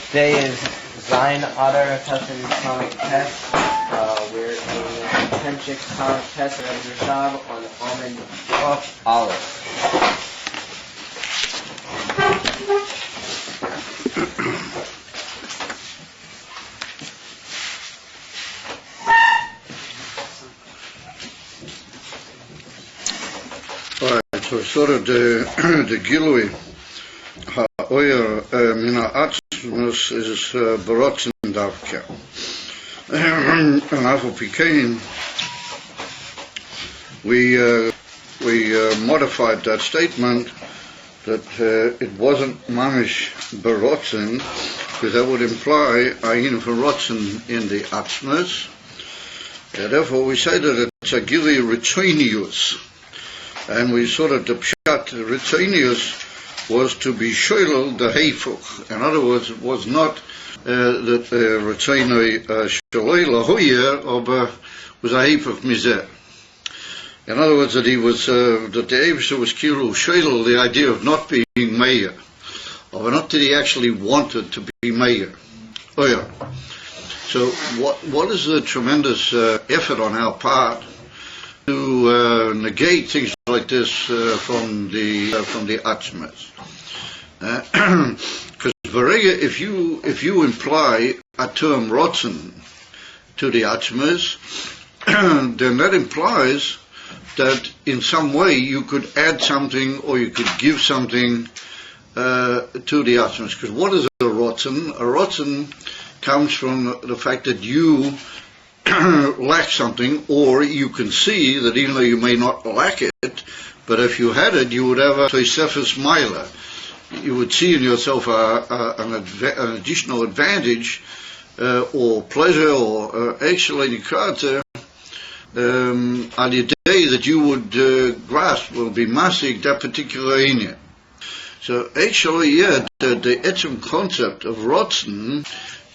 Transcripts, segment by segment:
Today is Zion Adar Testing Samech Tes. We're in Samech Tes and Rashab on almond puff olives. Alright, so sort of the Gilui ha'oyer min ha'atzmus is barotzen davka. And after Pekin, we modified that statement that it wasn't mamish barotzen, because that would imply ayin barotzen in the atzmus. Therefore, we say that it's a Gilui retrainius. And we sort of the pshat retrainius was to be shoylel the heifuch. In other words, it was not that retrainoi sholoi lahoyer, but was a heifuch mizeh. In other words, that he was that the Eibusher was kiru shoylel, the idea of not being mayor, or not that he actually wanted to be mayor. Oh yeah. So what is the tremendous effort on our part to negate things like this from the atzmas? Because if you imply a term rotzen to the atzmas, then that implies that in some way you could add something or you could give something to the atzmas. Because what is a rotzen? A rotzen comes from the fact that you lack something, or you can see that even though you may not lack it, but if you had it, you would have a tosefes maila. You would see in yourself an additional advantage or pleasure or actually the day that you would grasp will be masig that particular inyan. So actually, yeah, the etzem concept of rotzen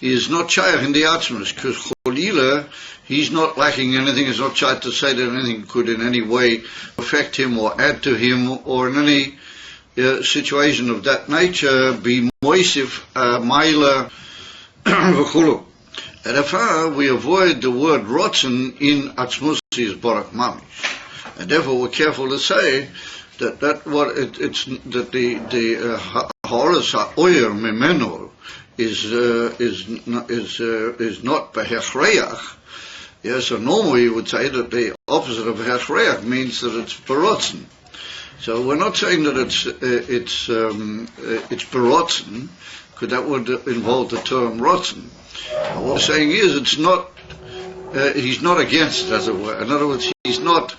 is not shaykh in the atzmas, because cholila, he's not lacking anything. It's not shaykh to say that anything could in any way affect him or add to him, or in any situation of that nature be moisif, maila, v'chulu. And therefore we avoid the word rotzen in atzmus is barak mamish, and therefore we're careful to say that the ha'oras ha'oyer memeno is not behechreach. Yes, so normally you would say that the opposite of hechreach means that it's barotzen. So we're not saying that it's barotzen, because that would involve the term rotzen. What we're saying is it's not. He's not against it, as it were. In other words, he's not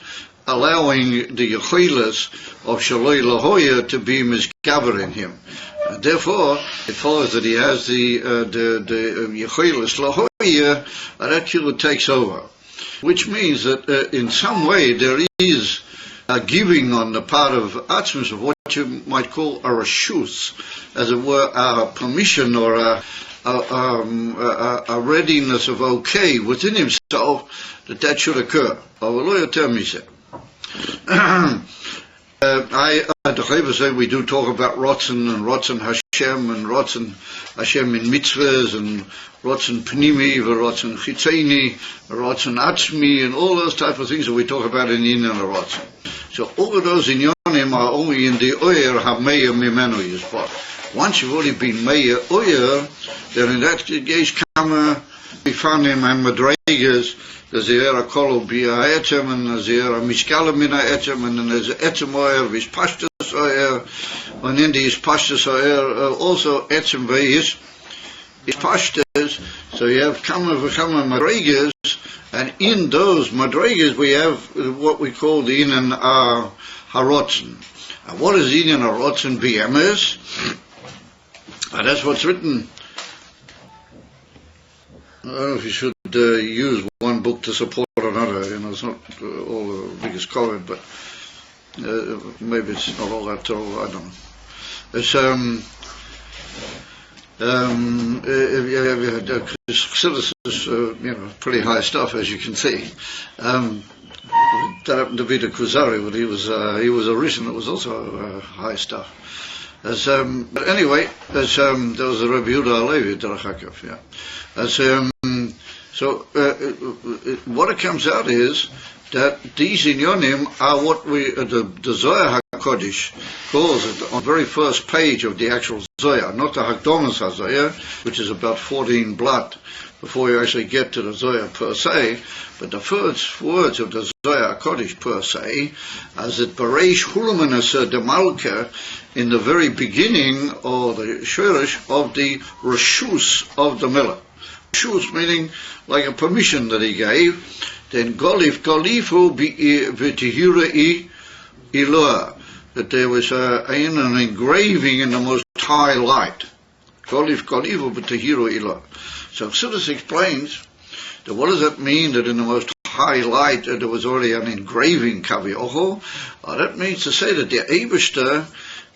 allowing the yechilas of shaloi lahoya to be misgaber in him. And therefore, it follows that he has the yechilas lahoya, and that kila takes over. Which means that in some way there is a giving on the part of atzmus of what you might call a reshus, as it were, a permission or a readiness of okay within himself that should occur. The Chaver said we do talk about rotzen and rotzen Hashem and rotzen Hashem in mitzvahs and rotzen pnimi, rotzen chitzeini, rotzen atzmi, and all those type of things that we talk about in Inyan and rotzen. So all of those inyanim are only in the oyer hameya mimenu yisbar. Once you've already been meya oyer, then in that case kama bifanim and madreigas. There's the era kolo bia etzem, and there's the era mishkala mina etzem, and then there's the etzem oyer, vish pashtas oyer, and in these pashtas oyer also etzem veis is pashtas. So you have kama v'kama madreigas, and in those madreigas we have what we call the inan harotzen. And what is inan harotzen b'emes? And that's what's written. I don't know if you should use one book to support another. It's not all the biggest comment, but maybe it's not all that terrible. I don't know. It's Chassidus is pretty high stuff, as you can see. That happened to be the Kuzari, but he was a Rishon that was also high stuff. But anyway, there was a Rabbi Yehuda Halevi, Derachakav, yeah. What it comes out is that these inyonim are what the Zohar HaKodesh calls it on the very first page of the actual Zohar, not the Hakdomas HaZohar, which is about 14 blot before you actually get to the Zohar per se, but the first words of the Zohar HaKodesh per se, as it Bereish Hulumanas de Malka, in the very beginning, or the Shurish of the Rashus of the Miller. Rashus meaning like a permission that he gave. Then Golifu v'tihirei iloah, that there was an engraving in the most high light. Golifu v'tihirei iloah. So Chassidus explains that what does that mean that in the most high light there was already an engraving kaviocho? That means to say that the Eibishter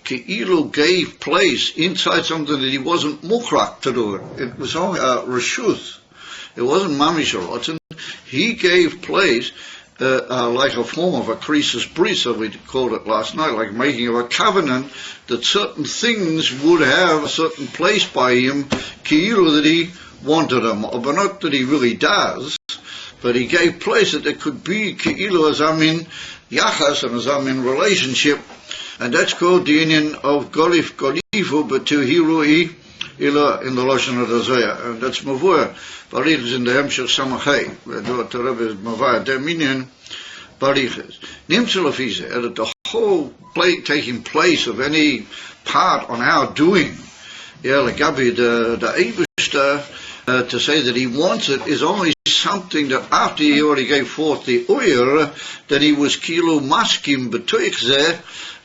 Ke'ilu gave place inside something that he wasn't mukrak to do it. It was only a reshus. It wasn't mamish or rotzen. He gave place like a form of a krisis brisa, we called it last night, like making of a covenant that certain things would have a certain place by him, Ke'ilu that he wanted them, but not that he really does, but he gave place that there could be Ke'ilu as amin yachas and as amin relationship. And that's called the union of Golif Golifu, but to Hirui Ila in the Lashon of the Zohar. And that's Mavur. Barichas in the Hemshech Samech Tes, where the Rebbe is Mavur, their minion, Barichas. Nimtzelafize, that the whole taking place of any part on our doing, like Gabi, the Eibishter, to say that he wants it is only something that after he already gave forth the oyer, that he was kilo maskim betoich zeh,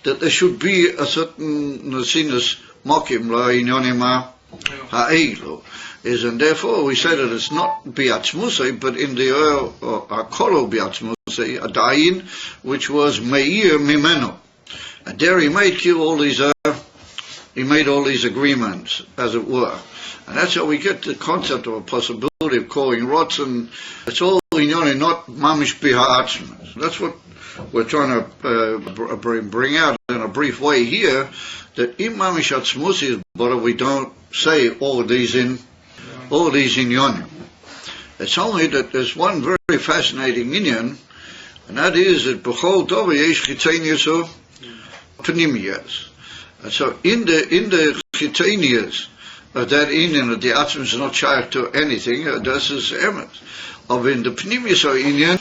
that there should be a certain sinus mokim la inonima ha'eilu is, and therefore we say that it's not biatzmusei, but in the oil hakolo biatzmusei adayin, which was meir mimeno, and there he made all these agreements, as it were. And that's how we get the concept of a possibility of calling rotzen. It's all inyonim, not mamish biha'atzmus. That's what we're trying to bring out in a brief way here, that in mamish atzmus is, but we don't say all these inyonim. It's only that there's one very fascinating inyan, and that is that b'chol dover yesh chitenius pnimiyas. And so in the chitenius of that inyan, that the atzmus is not shaykh to anything, this is emes. Of in the pnimiyas inyan,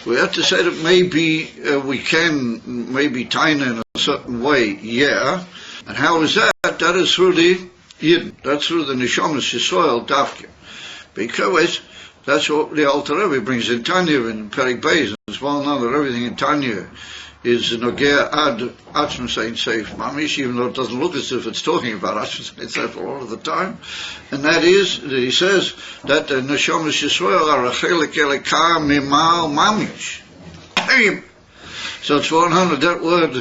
we have to say that maybe we can maybe taina in a certain way, yeah. And how is that? That is through the Yidden. That's through the Neshamas Yisrael Dafke. Because that's what the Alter Rebbe brings in Tanya in Perik Beis. It's well known that everything in Tanya is Nogea Ad Atzmus Ein Seif Mamish, even though it doesn't look as if it's talking about Atzmus Ein Seif a lot of the time. And that is, that he says that the Neshamas Yisrael are a Chelik Elika Mimal Mamish. So it's 100, that word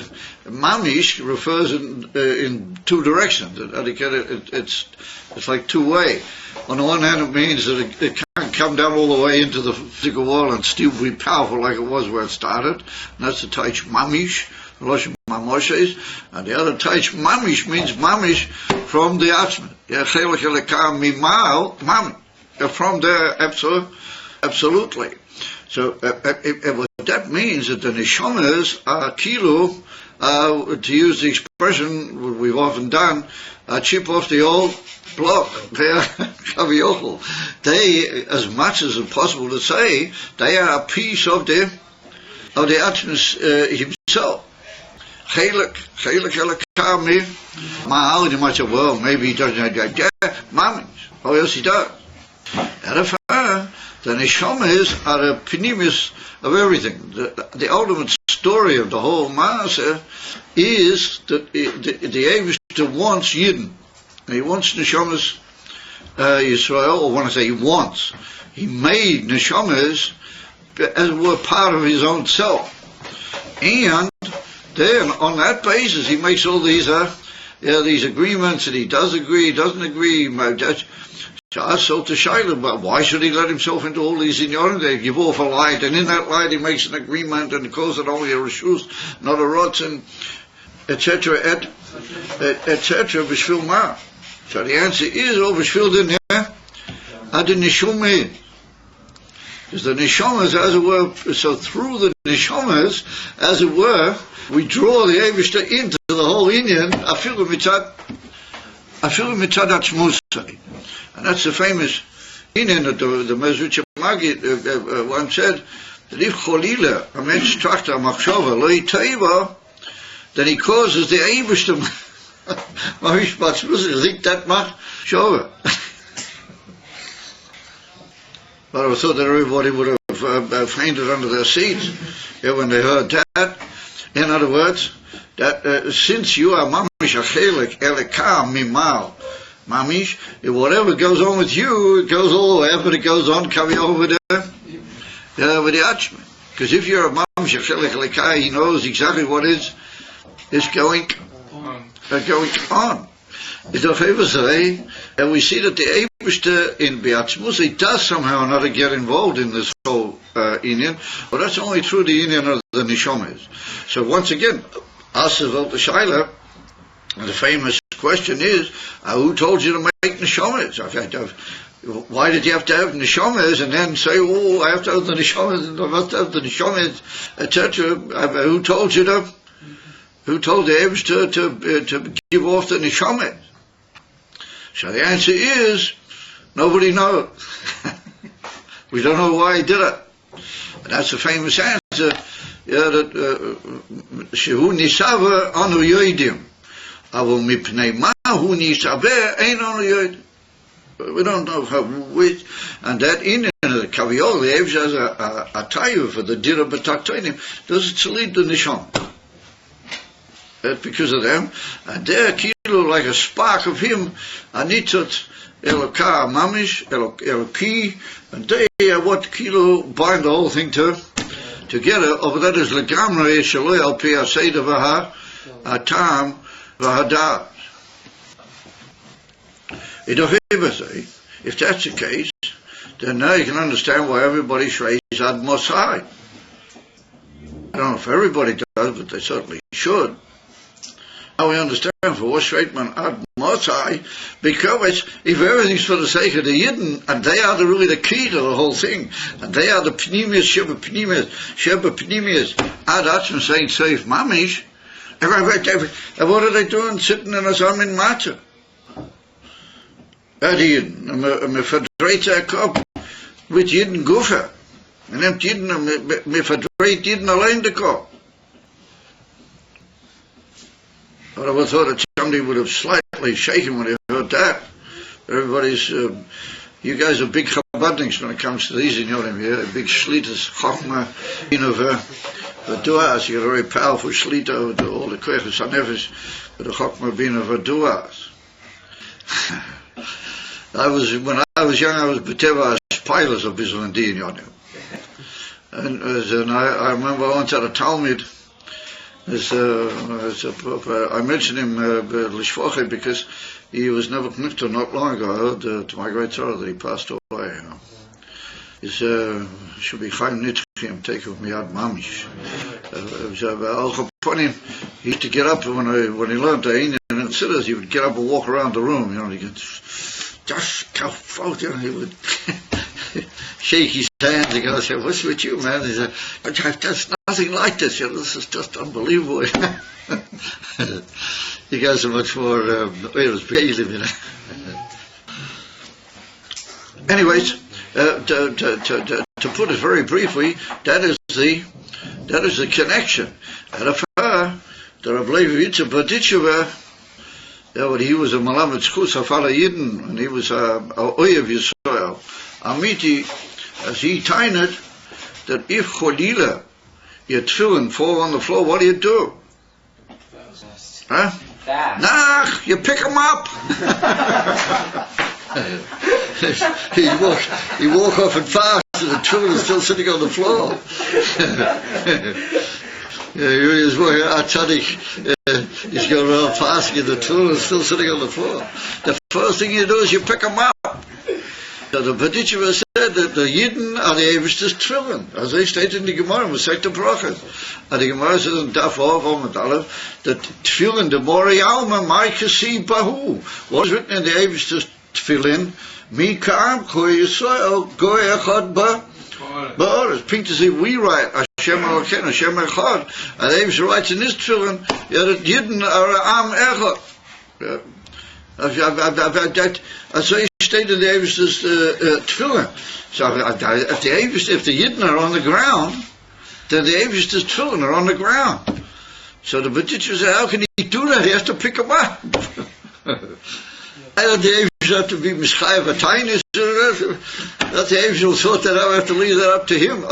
Mamish refers in two directions. It's like two-way. On the one hand, it means that it can't come down all the way into the physical world and still be powerful like it was where it started. And that's the Taich Mamish, Rosh Mamoshes. And the other Taich Mamish means Mamish from the Atzman. From there, absolutely. So what that means that the Neshamas are kilo, to use the expression what we've often done, chip off the old block. They, as much as it's possible to say, they are a piece of the Atzmus himself. Mahal, you might say, well, maybe he doesn't have that. Mamins. Oh, yes, he does. The Neshamas are the pinimis of everything. The ultimate story of the whole Maaseh is that the Eivishter wants Yidden. He wants Neshamas Yisrael, or when I say he wants, he made Neshamas as it were part of his own self. And then on that basis he makes all these agreements, and he does agree, he doesn't agree. So to Shaila, but why should he let himself into all these inyonim? They give off a light, and in that light he makes an agreement and calls it only a reshus, not a rotzen, etc. etc. B'shvil ma. So the answer is, b'shvil the neshama. Because the neshamas, as it were, so through the neshamas, as it were, we draw the Eibishter into the whole Indian, afilu mitad atzmusai. And that's the famous Indian that the Mezritcher Magid once said, that if Cholila, a mensch tracht a machshava, lo yitaiva, then he causes the Eibishter, Mavish Batzmusai, think that machshava. But I thought that everybody would have fainted under their seats when they heard that. In other words, that since you are mamish achelik elika mimal, mamish, whatever goes on with you, it goes all the way up, and it goes on coming over with the achman. Because if you're a mamish achelik elika, he knows exactly what is going on. And we see that the Eibishter in Beatzmus does somehow or another get involved in this whole Indian, but that's only through the Indian of the Nishomes. So once again, Asavot the Shaila, the famous question is, who told you to make Nishomes? Why did you have to have Nishomes and then say, I have to have the Nishomes and I must have the Nishomes, etc.? Who told you to? Who told the Eibishter to give off the Nishomes? So the answer is, nobody knows. We don't know why he did it. And that's the famous answer, that Shehu Nisava Anu Yoidim. Avu Mipnei Mahu Nisaber Ein Anu Yoidim. We don't know which, and that in the Kaviol, the Eibishter has a tayu for the Dira B'Taktoinim, does it lead the Nishom. That's because of them, and they're kilo like a spark of him, anitzot elokah mamish, eloki, and they are what kilo bind the whole thing together. Of that is legamre shaloi al pi aseda v'ha atam v'hadar. If that's the case, then now you can understand why everybody shreis ad mosai. I don't know if everybody does, but they certainly should. Now we understand for what Shreitman ad Mosai, because if everything's for the sake of the Yidden, and they are really the key to the whole thing, and they are the Pneumius, Sheba Pneumius, ad Atzma saying safe mamish, and what are they doing sitting in a Zamin Matzah? At Yidden, me verdreht Kop, with Yidden Gufa, and them Yidden, me verdreht Yidden allein de Kop. But I would have thought that somebody would have slightly shaken when they heard that. Everybody's, you guys are big Chabadniks when it comes to these in Yorim here, big Shlitas, Chochma, Vaduas, you got a very powerful Shlita with all the Kwechus HaNefesh, with the Chochma being of Vaduas. When I was young, I was B'teva Pilas of Bisl and D in Yorim. And I remember I went to the Talmud. I mentioned him Lishvoche because he was never connected not long ago. I heard to my great sorrow that he passed away. He should be Chaim Nitzchim, take of Miyad Mamish. He used to get up when he learned the Indian and Siddhas, he would get up and walk around the room, he could just cough out, he would shake his hands and go, say, what's with you, man? He said, I've just nothing like this, this is just unbelievable. You guys are much more, it was creative, Anyways, to put it very briefly, that is the connection. And if the Rav Levi Yitzhak Baditsheva, when he was a Malamed Schus Hafala Yidden, and he was a Oyev Yisrael, Amiti, as he tainet, that if Cholila, your tefillin fall on the floor, what do you do? Huh? Nah, you pick them up. he walk off and fast, and the tefillin is still sitting on the floor. He's going around fasting, and the tefillin is still sitting on the floor. The first thing you do is you pick them up. So the Baditcher said that the Yidden are the Eivishter's Tefillin, as they state in the Gemara, we say the Brachas. And the Gemara says in Daf Av and Aleph that Tefillin, the Mori Alma, Maikasi Bahu, was written in the Eivishter's Tefillin, Mi Ka'am Ko Yisrael Goy Echad Ba'oris. Peter said, we write Hashem Elokeinu, Hashem Echad, and the Eivishter writes in this Tefillin, that Yidden are Am Echad. As I stated, the Eivishter's Tefillin. So if the Yidden are on the ground, then the Eivishter's Tefillin are on the ground. So the Baditcher said, how can he do that? He has to pick them up. And the Eivishter have to be Mischayev a tiny, that the Eivishter thought that I have to leave that up to him.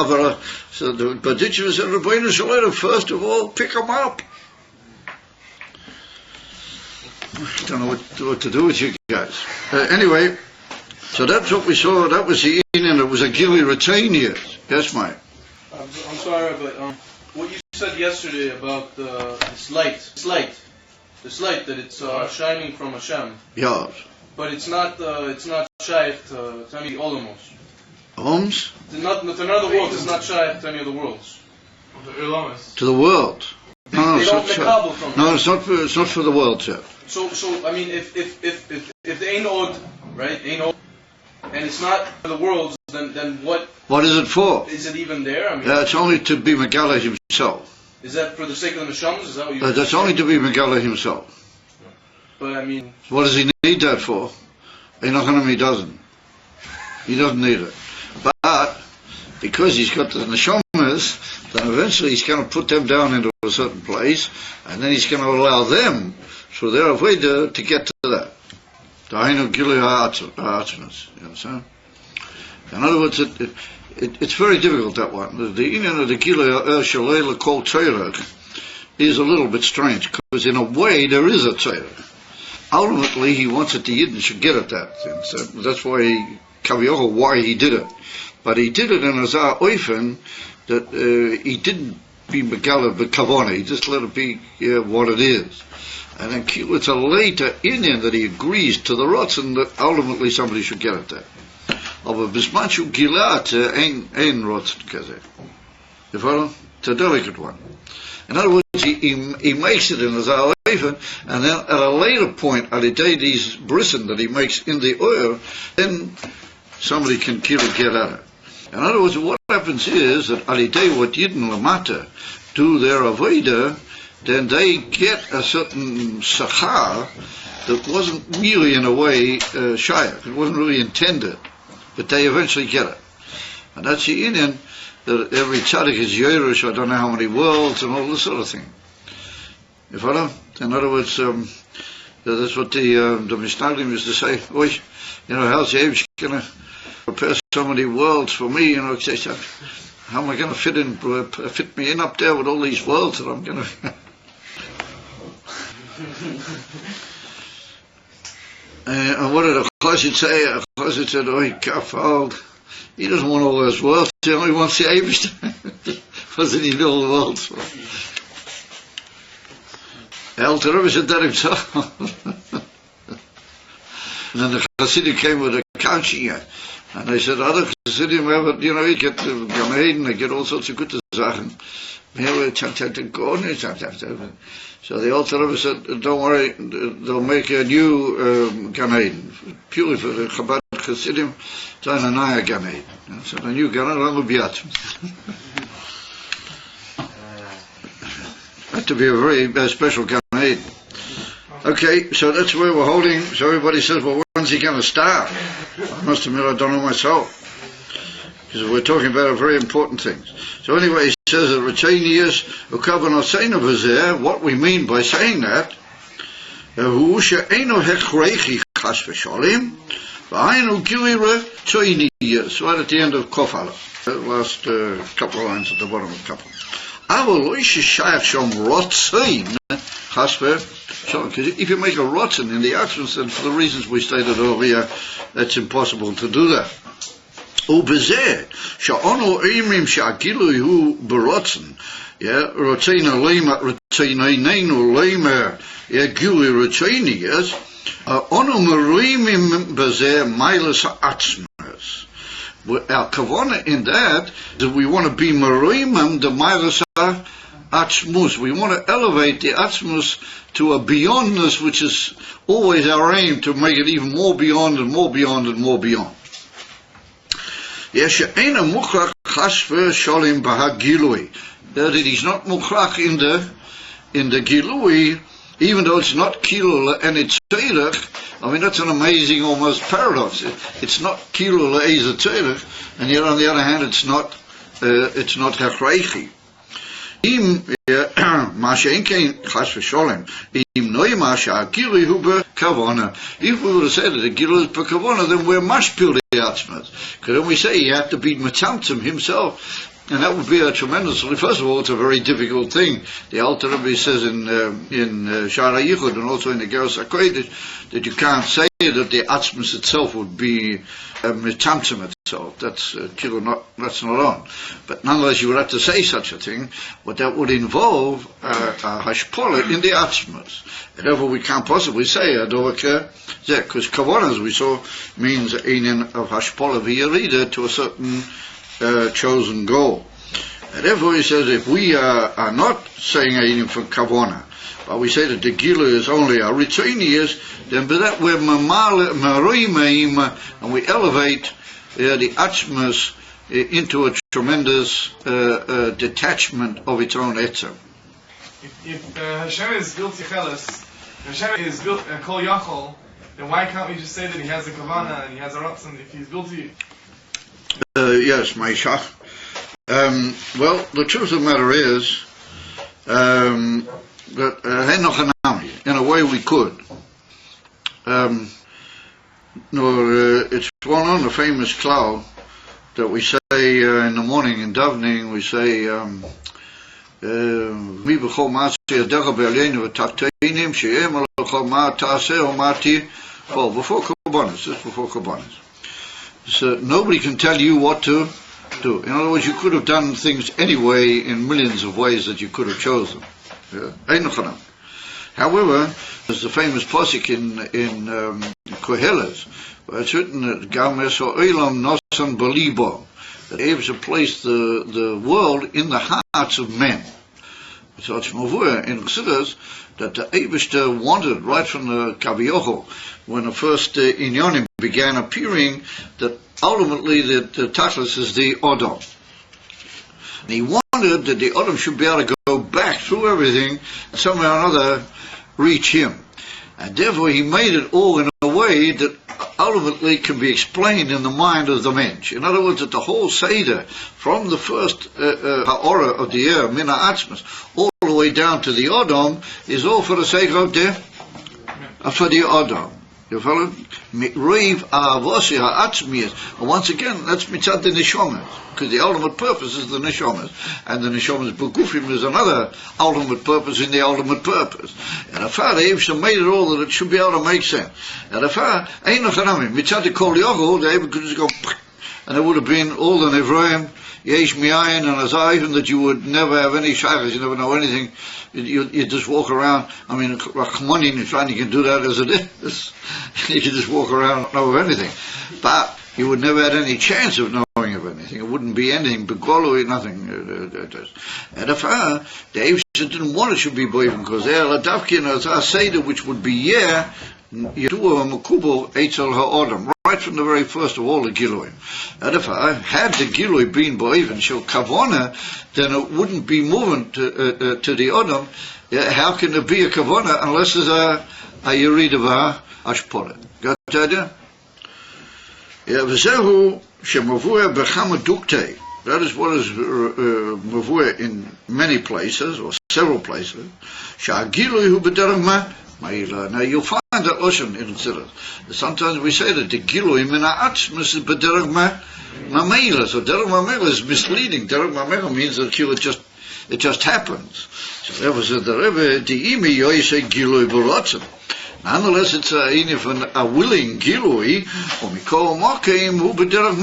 So the Baditcher said, Rabbeinu Shalom, first of all, pick them up. I don't know what to do with you guys. Anyway, so that's what we saw. That was the Indian. It was a Gili retain years. Yes, Mike. I'm sorry, but what you said yesterday about this light that it's shining from Hashem. Yes. But it's not shayach to any olamos. Homes? To another world. It's not shayach to any of the worlds. To the world. No, they don't mekabel from. No, it's not for the world yet. So I mean, if the Ein Od, right, Ein Od, and it's not for the worlds, then what? What is it for? Is it even there? I mean, yeah, it's only to be Megala himself. Is that for the sake of the Neshamos? Is that what you? That's only to be Megala himself. But I mean, what does he need that for? He doesn't. He doesn't need it. But because he's got the Neshamas, then eventually he's going to put them down into a certain place, and then he's going to allow them, through their avodah, to get to that. Dainu Gilui Ha'atzmas. You understand? In other words, it's very difficult, that one. The union of the Gilui Shalei called Torah is a little bit strange, because in a way there is a Torah. Ultimately, he wants that the Yidden should get at that. So that's why he did it. But he did it in a Zah Oifen that he didn't be Megala B'Kavona, he just let it be what it is. And then it's a later Indian that he agrees to the Rotzen that ultimately somebody should get at that. Aber Bismanshu Gilat ain't Rotzen Kaze. You follow? It's a delicate one. In other words, he makes it in the Zah Oifen, and then at a later point, at a day these brisson that he makes in the oil, then somebody can kill it, get at it. In other words, what happens is that Alidei what Yidden Lamata do their Avodah, then they get a certain Sachar that wasn't really in a way Shaykh. It wasn't really intended, but they eventually get it. And that's the Indian that every tzaddik is Yerush, I don't know how many worlds, and all this sort of thing. You follow? In other words, that's what the Mishnaglim used to say. Oi, how's Yerush going to prepare so many worlds for me? How am I going to fit me in up there with all these worlds that I'm going to... and what did a Chassid say? A Chassid said, oi, kafald. He doesn't want all those worlds, he only wants the Eivishter. What did he know all the worlds for? El Terubah said that himself. And then the Chassidim came with a couching, and they said, other Chassidim have, you get the Gan Eden, they get all sorts of good Sachen. So the Alter Rebbe said, don't worry, they'll make a new Gan Eden, purely for the Chabad Chassidim, a new Gan Eden. So the new Gan Eden will be at. Had to be a very special Gan Eden. Okay, so that's where we're holding. So everybody says, well, when's he going to start? I must admit, I don't know myself. Because we're talking about very important things. So anyway, he says that Retanius Ukavanasena was there. What we mean by saying that, so right at the end of Kofala, last couple of lines at the bottom of the couple. Because if you make a rotzen in the actions, then for the reasons we stated earlier, that's impossible to do that. ובזה, שאנו אומרים שהגילוי הוא ברוצן, רצוננו לימר גילוי רצוני, אנו מרימים בזה מיילס העצמס. our kavanah in that we want to be meroimim the ma'aras atzmus. We want to elevate the atzmus to a beyondness, which is always our aim, to make it even more beyond and more beyond and more beyond. That it is not mukhrach in the gilui, even though it's not kilul and it's tzedek. I mean, that's an amazing almost paradox. It's not kilul le'ez tzedek, and yet on the other hand it's not hachreichi. If we would have said that the gilui is b'kavana, then we're mashpil the atzmas. Because then we say he had to be metamtzim himself. And that would be a tremendously, first of all, it's a very difficult thing. The Alter Rebbe says in Shara Yichud and also in the Geras HaKodesh that you can't say that the Atzmus itself would be metamtzim itself. That's that's not on. But nonetheless, you would have to say such a thing, but that would involve a hashpola in the Atzmus. And therefore, we can't possibly say Adar because Kavanah, as we saw, means einen of hashpola v'yerida to a certain chosen goal. And therefore he says if we are not saying anything for Kavanah, but we say that the Gila is only a Ritzainius, then by that we're Maroimeim, and we elevate the Atzmas into a tremendous detachment of its own Etzem. If Hashem is built Yecheles, Hashem is built Kol Yachol, then why can't we just say that he has a Kavanah and he has a Ratzon if he's built to yes, Maishach. Well, the truth of the matter is that in a way we could. It's one on the famous cloud that we say in the morning in davening. We say Mi b'chol ma'aseh yadecha be'aleinu v'tachtenim she'em alechol ma'ataseh u'ma'ati. Well, before Korbanos, just before Korbanos. So nobody can tell you what to do. In other words, you could have done things anyway in millions of ways that you could have chosen. However, there's the famous posik in Koheles, where it's written that Games Olam Nosan Balibo, that Eibusha placed the world in the hearts of men. So it's Mavur in Chassidus that the Eibusha wanted right from the Kaviocho, when the first Inyonim began appearing, that ultimately the Tachlis is the Odom. And he wanted that the Odom should be able to go back through everything and somehow or another reach him. And therefore he made it all in a way that ultimately can be explained in the mind of the mensch. In other words, that the whole Seder, from the first Ha'ora of the year, Mina Atzmas, all the way down to the Odom, is all for the sake of the Odom. You follow? Reiv Avosi Ha'atzmiyas. And once again, that's mitzad the Neshomas, because the ultimate purpose is the Neshomas, and the Neshomas B'gufim is another ultimate purpose in the ultimate purpose. And Afar, the Eibusha made it all that it should be able to make sense. And Afar, Ein Nachanamim, mitzad the Kol Yochel, the Eibusha could just go, and it would have been all the Nevraim, Yesh Mi'ayin and Azayim, that you would never have any shaykhs, you never know anything. You just walk around. I mean, Rachmanin is trying, you can do that as it is. You can just walk around and know of anything. But you would never have any chance of knowing of anything. It wouldn't be anything, Begolu, nothing. And if the Eibusha didn't want it should be Boivim, because there, Ladavkin, as I say, which would be Yedua Makubal Eitzel Ha'odam, right from the very first of all the Giluim. And if I had the Gilui been Boivim, so Kavona, then it wouldn't be moving to the Odom. How can there be a Kavona unless there's a Yerid of a Ashpora? Got the idea? V'zehu shemavua b'chama dukte. That is what is mavua in many places, or several places. Sha'agilui hu b'derech ma'ila. Now you'll find that Oshan in Tzidot. Sometimes we say that the Gilui min ha'atzmus is b'derech ma'ila. So derech ma'ila is misleading. Derech ma'ila means that it just happens. So therefore said the Rebbe, Di'imi yoyse Gilui b'rotzen. Nonetheless, it's a willing gilui, or mikol mokim hu b'derech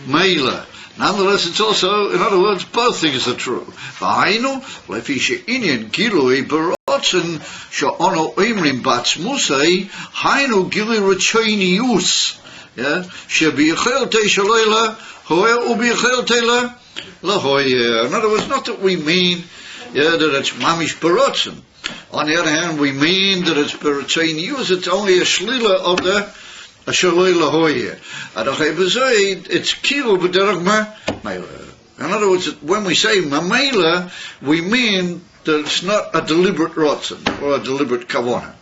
ma'ila. Nonetheless, it's also, in other words, both things are true. V'hainu, lefi she'inyan gilui b'rotzen she'ono oimrim batzmusei, hainu gilui r'tshonius, she'bi'echel te'shaloila hoya ubichel lahoya. In other words, not that we mean that it's mamish berotzen. On the other hand, we mean that it's berotzen use. It's only a shlila of the shaloi lahoya. It's kilo b'derech ma'mela. In other words, when we say mamela, we mean that it's not a deliberate rotzen or a deliberate kavanah.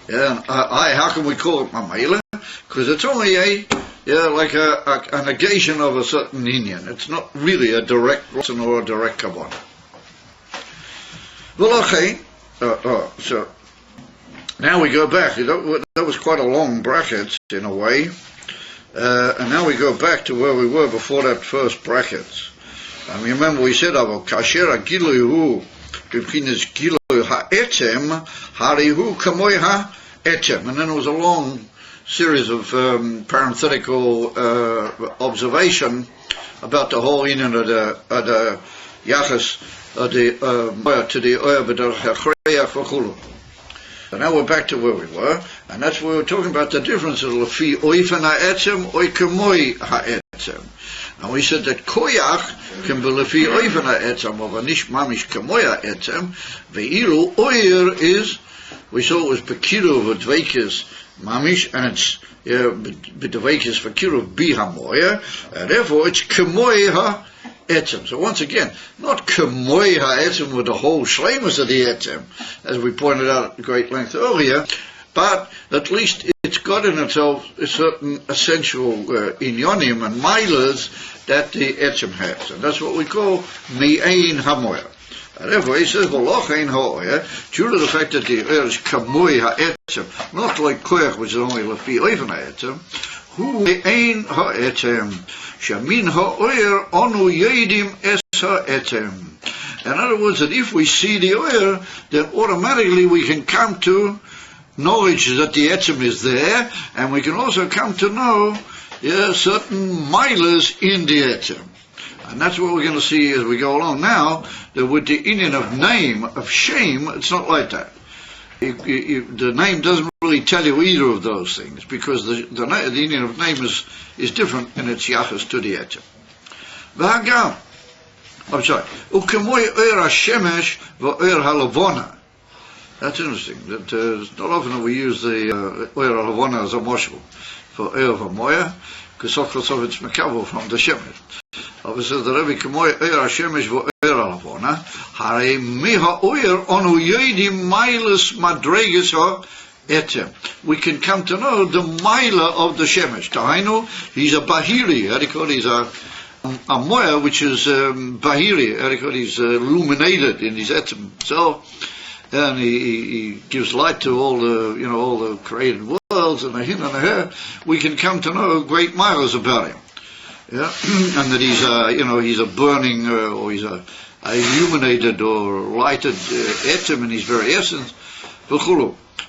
Yeah, how can we call it mamela? Because it's only like a negation of a certain inyan. It's not really a direct rotzen or a direct kavanah. Well, okay. So now we go back. That was quite a long bracket in a way. And now we go back to where we were before that first bracket. And remember we said, kasher agilui hu b'chinas gilui ha'etem harihu kamoi ha'etem. And then there was a long series of parenthetical observation about the whole inyan of the yachas to the oyer b'derech ha'chreach v'chulu. So now we're back to where we were, and that's where we were talking about the difference of lefi oifen ha'etzem or kamoi ha'etzem. And we said that koyach can be lefi oifen ha'etzem, but nish mamish kamoi ha'etzem. Ve'ilu oyer is, we saw it was bekiru v'dveikis mamish, and it's b'dveikis v'kiru bihamoya, and therefore it's kamoi ha'etzem. So once again, not kamoi ha'etzem with the whole shleimus of the etzem, as we pointed out at great length earlier, but at least it's got in itself a certain essential inyonim and milas that the etzem has, and that's what we call mi'ein hamoya. Therefore, he says, "V'lochein ha'oya," due to the fact that the oyer is kamoi ha'etzem, not like koyach, which is only lefi oifen ha'etzem. Hu ein ha'etzem, shamin ha'oyer onu yedim es ha'etzem. In other words, that if we see the oyer, then automatically we can come to knowledge that the etzem is there, and we can also come to know certain milas in the etzem. And that's what we're going to see as we go along now, that with the inyan of name, of shame, it's not like that. The name doesn't really tell you either of those things, because the inyan of name is different in its yachas to the etzem. V'hagam, I'm sorry, u'kemoi oyer hashemesh v'oyer halavona. That's interesting. That it's not often that we use the oyer halavona as a moshel for oyer v'moya, because of course it's mekavo from the shemesh. Obviously, the Rebbe kemoi oyer hashemesh v'oyer halavona, harei miha oyer onu yodim milas madreges ha'etzem. We can come to know the mila of the shemesh. Tahainu, he's a bahiri. He's a moya which is bahiri. He's illuminated in his etzem. So, and he gives light to all the created worlds and the hin and the her. We can come to know great miles about him. Yeah, and that he's a burning or he's a illuminated or lighted etzem in his very essence,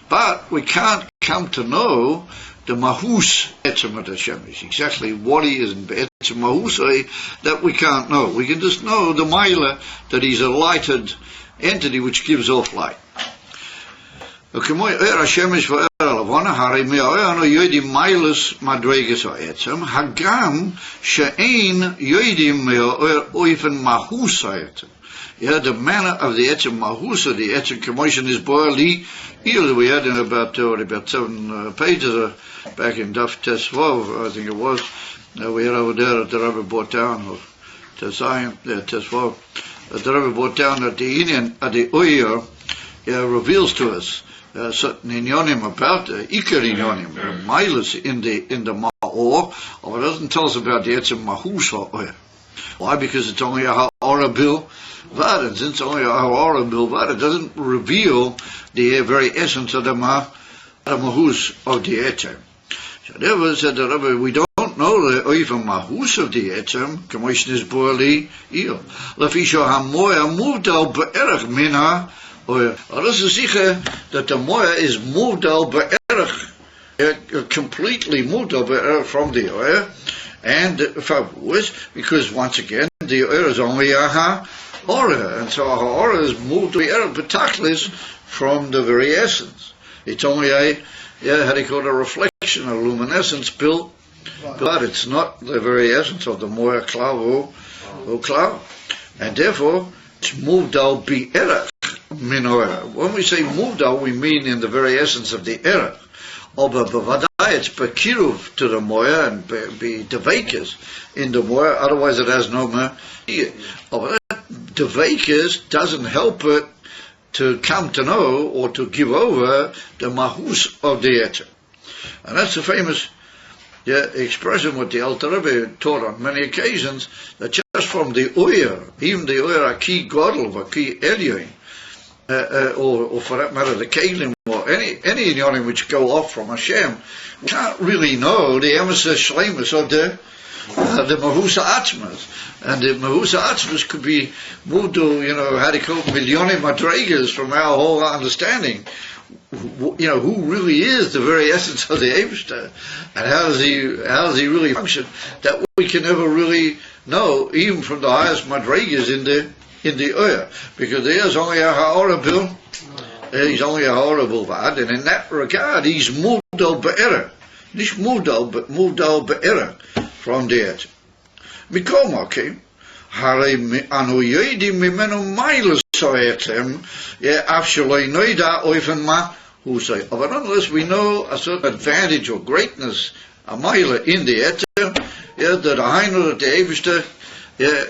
but we can't come to know the mahus etzem of the shemesh, exactly what he is in etzem mahusay, that we can't know. We can just know the maila, that he's a lighted entity which gives off light. Hagam she'ein yodim oifen mahus ha'etzem. The manner of the etzem mahusa, the etzem commotion is boili. We had in about 7 pages back in Daf Tes Vav, I think it was. We had over there that the Rebbe brought down, or Tes Vav, that the Rebbe brought down that the inyan of the oyer reveals to us certain inyonim about the ikar inyonim, the milas in the ma'or, or it doesn't tell us about the etzem mahus ha'oyer. Why? Because it's only a ha'ora bil vad, and since it's only a ha'ora bil vad, it doesn't reveal the very essence of the mahus of the etzem. So therefore said the Rebbe, we don't know the oifen mahus of the etzem, commotion is boili il. Lafisho hamoya muvdal be'erech minha oyer. This is sicher that the moya is muvdal be'erech, completely muvdal be'erech from the oyer, and because once again the oyer is only a ha'ora, and so a ha'ora is moved to be'erech betaklis from the very essence. It's only a reflection, a luminescence built But it's not the very essence of the Moya Klau or Klau. And therefore, it's Muvdal bi Erech min Oyer. When we say Muvdal, we mean in the very essence of the Erech. Aber bevadai, it's Bekiruv to the Moya and be Devekes in the Moya, otherwise it has no more. Aber that Devekes doesn't help it to come to know or to give over the Mahus of the Etzer. And that's the famous expression what the Alter Rebbe taught on many occasions, that just from the Oyer, even the Oyer Aki Godel, Aki Elyoin, or for that matter the Kelim, or any inyanim which go off from Hashem, we can't really know the emes shleimus of the Mahusa Atzmas. And the Mahusa Atzmas could be moved to, how they call it, millionim madregas from our whole understanding. Who really is the very essence of the Eibishter, and how does he really function, that we can never really know, even from the highest madregas in the Oyer, because there's only a ha'orah he's only a ha'orah bilvad, and in that regard he's muvdal be'erah, not muvdal, but muvdal be'erah from the Etzer. Mikol makim, harei anu yodim mimenu mailas so'etzem, af sheloi noida oifen ma who say. But nonetheless, we know a certain advantage or greatness, a mile in the Etzer, that the Hainu, that the Eibishter,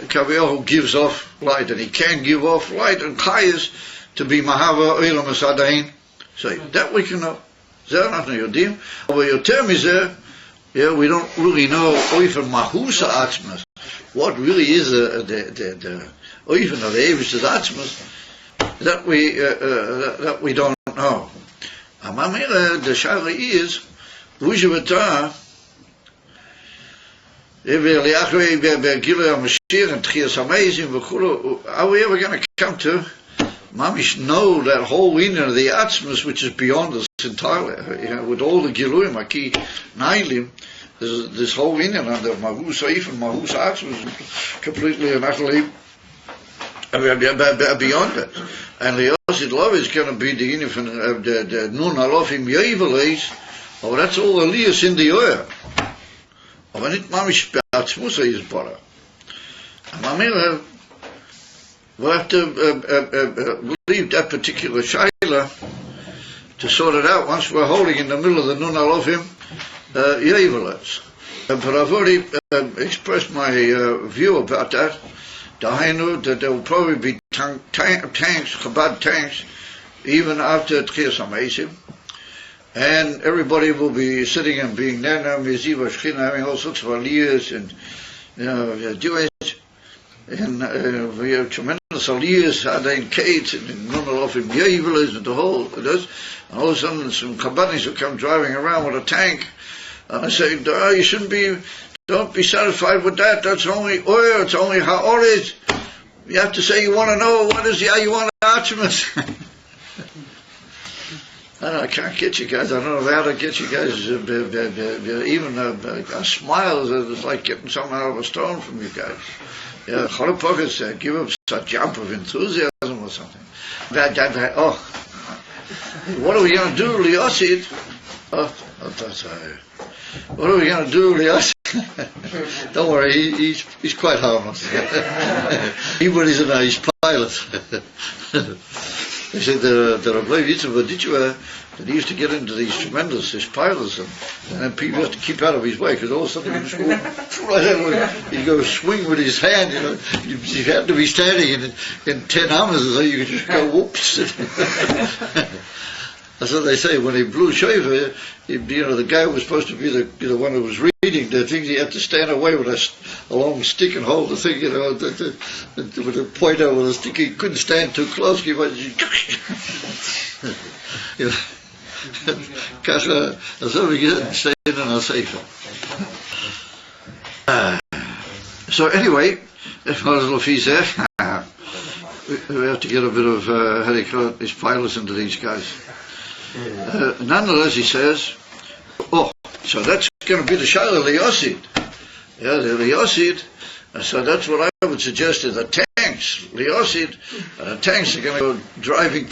Kaviyahu gives off light, and he can give off light and chayas to be Mahava Oilam Asadain. So that we can know. Zeh nachnu yodim. But your term is there, we don't really know Oifen Mahusa Atzmas. What really is the Oifen of the Eibishter's Atzmas, that we don't know. The Shara is, are we ever going to come to Mamish know that whole inner of the Atzmas which is beyond us entirely, with all the Giluim, Aki Nailim, this whole inner under Mahus Saif and Mahus Atzmas completely and utterly beyond it. And the Yosid Love is going to be the infant of the Nun Alofim Yeveles. Oh, that's all Elias in the Oyer. Oh, and it Mamish Batzmusa is Bora. And Mamila, we'll have to leave that particular Shaila to sort it out once we're holding in the middle of the Nun Alofim Yeveles. But I've already expressed my view about that. That there will probably be tanks, Chabad tanks, even after Tchias HaMeisim, and everybody will be sitting and being Nena, Meziva, Shechina, having all sorts of aliyahs and Jewish, and we have tremendous aliyahs, Adain Kates, and Nunalofim Yeveles, and the whole of this, and all of a sudden some Chabadnis will come driving around with a tank, and I say, you shouldn't be. Don't be satisfied with that. That's only oil. It's only ha'orid. You have to say you want to know what is you want Atzmas. I can't get you guys. I don't know how to get you guys. Even a smile is like getting something out of a stone from you guys. Yeah, Chorapok said, give up a jump of enthusiasm or something. What are we going to do, Liosid? What are we going to do, Liosid? Don't worry, he's quite harmless. Even he's a nice pilot. They said that Rabbi Yitzhak Vadichua, that he used to get into these tremendous pilots, and then people have to keep out of his way, because all of a sudden he'd go swing with his hand, you had to be standing in 10 arms, so you could just go whoops. That's what they say, when he blew shofar, the guy was supposed to be the one who was reading the things. He had to stand away with a long stick and hold the thing, with a pointer with a stick. He couldn't stand too close. He was, so anyway, if we have to get a bit of how do you call it, these pilots into these guys. Nonetheless, he says, so that's going to be the Shaila Liyosid. Yeah, the Liyosid. So that's what I would suggest is the tanks, Liyosid, and the tanks are going to go driving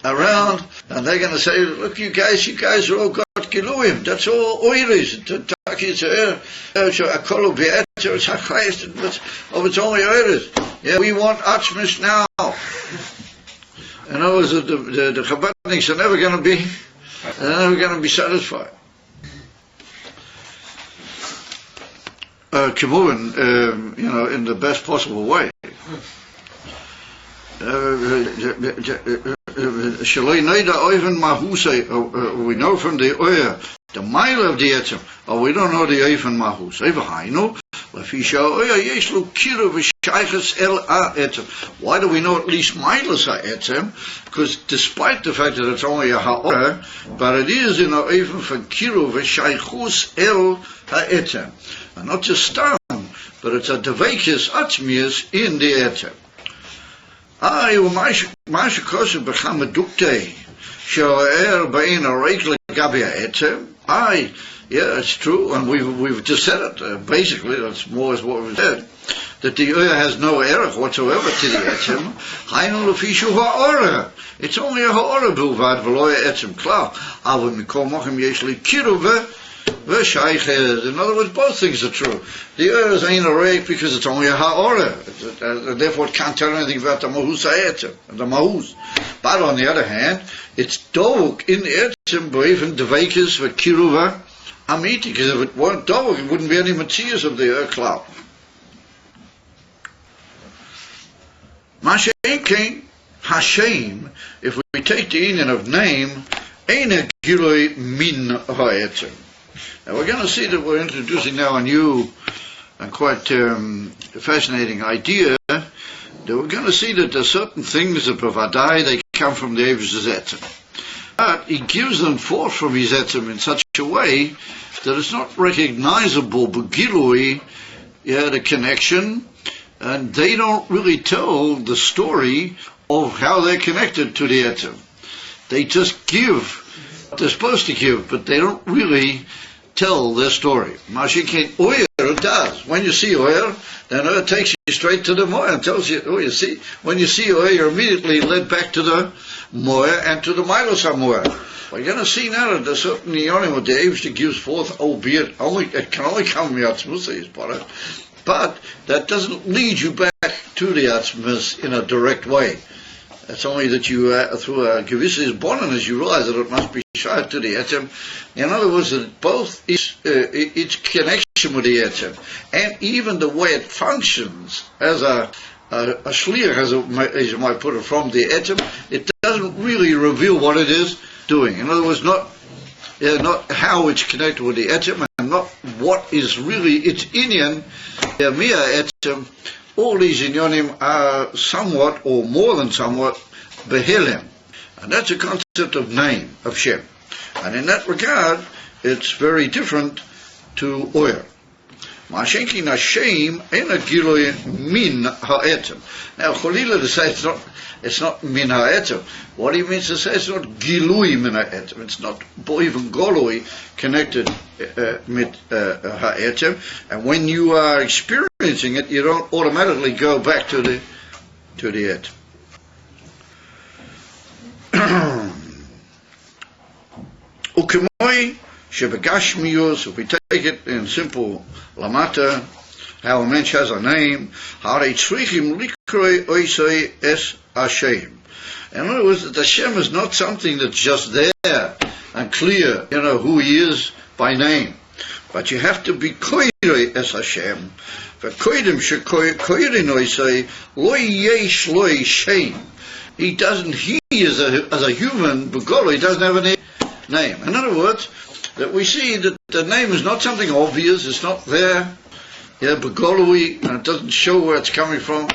around, And they're going to say, look, you guys are all got Giluim. That's all oiris. It's only oiris. Yeah, we want Atzmis now. In other words, the Chabadniks are never going to be satisfied. Kimurin, in the best possible way. We know from the Oyer, the mile of the Etzem, or we don't know the Oifen Mahus. Why do we know at least miles of Etzem? Because despite the fact that it's only a Ha'orah, but it is in a Oifen from Kiru v'shaychus el ha'etzem. And not just stam, but it's a devekis atzmius in the Etzem. Yeah, it's true, and we've just said it. Basically, that's more as what we've said, that the Oyer has no erech whatsoever to the Etzem. It's only a ha'orah bilvad v'lo Etzem klal. In other words, both things are true. The Oyer ain't a rake because it's only a ha'orah. Therefore, it can't tell anything about the mahus ha'etzem, the mahus. But on the other hand, it's dovuk in the etzem, but even devekis v'kiruva amiti, because if it weren't dovuk, it wouldn't be any matzias of the Oyer cloud. Mashenkein Hashem, if we take the union of name, Eina Giloi Min Ha'etzem. Now we're going to see that we're introducing now a new and quite fascinating idea, that we're going to see that there's certain things that b'vadai they come from the Eivr's Etzem. But he gives them forth from his Etzem in such a way that it's not recognizable b'gilui, the connection, and they don't really tell the story of how they're connected to the Etzem. They just give what they're supposed to give, but they don't really tell their story. Mashikin Oyer does. When you see Oyer, then Oyer takes you straight to the Moyer and tells you, you see, when you see Oyer, you're immediately led back to the Moyer and to the Milos HaMoyer. We're going to see now that there's certain Yonim what the Eivr's gives forth, albeit it can only come from Yatzmus, but that doesn't lead you back to the Yatzmus in a direct way. It's only that you, through a Gevisses Bonan, you realize that it must be shayach to the Etzem. In other words, that both its connection with the Etzem, and even the way it functions as a shliach, as you might put it, from the Etzem, it doesn't really reveal what it is doing. In other words, not how it's connected with the Etzem, and not what is really its inyan, Mia Etzem. All these inyonim are somewhat, or more than somewhat, behelim. And that's a concept of name, of Shem. And in that regard, it's very different to Oyer. Ma'ashenkin Hashem ena gilui min ha'etzem. Now, Cholila to say it's not min ha'etzem. What he means to say it's not gilui min ha'etzem. It's not even golui connected mit ha'etzem. And when you are experiencing it, you don't automatically go back to the etzem. Ukemoi shebegashmius, if we take it in simple lamata, how a mensch has a name, how they tzrichim likroi oisei es Hashem. In other words, that Hashem is not something that's just there and clear, who he is by name. But you have to be koirei es Hashem. V'koidim shekoirin oisei lo yesh lo Shem. He is as a human, Begolo, he doesn't have any name. In other words, that we see that the name is not something obvious, it's not there, Begolui, and it doesn't show where it's coming from,